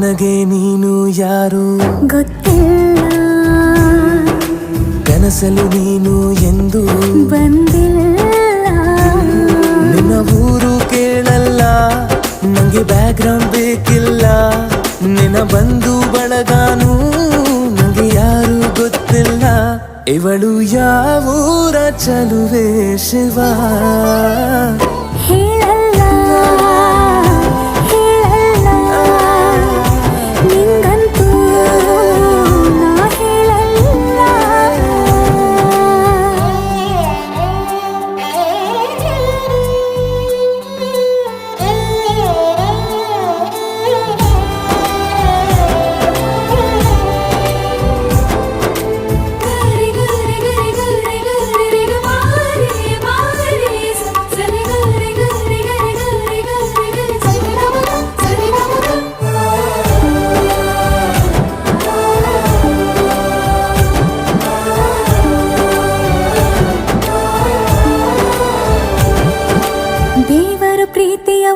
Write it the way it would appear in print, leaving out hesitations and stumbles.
ನನಗೆ ನೀನು ಯಾರು ಗೊತ್ತಿಲ್ಲ, ಕನಸಲು ನೀನು ಎಂದು ಬಂದಿಲ್ಲ. ನಿನ್ನ ಊರು ಕೇಳಲ್ಲ, ನಂಗೆ ಬ್ಯಾಕ್ಗ್ರೌಂಡ್ ಬೇಕಿಲ್ಲ. ನಿನ್ನ ಬಂಧು ಬಳಗಾನು ನಂಗೆ ಯಾರು ಗೊತ್ತಿಲ್ಲ. ಇವಳು ಯಾವೂರ ಚಲುವೆ ಶಿವ ಹೇಳಲ್ಲ ಹೇಳಲ್ಲ, ನಿಂಗಂತೂ ನಾ ಹೇಳಲ್ಲ. ದೇವರ ಪ್ರೀತಿಯ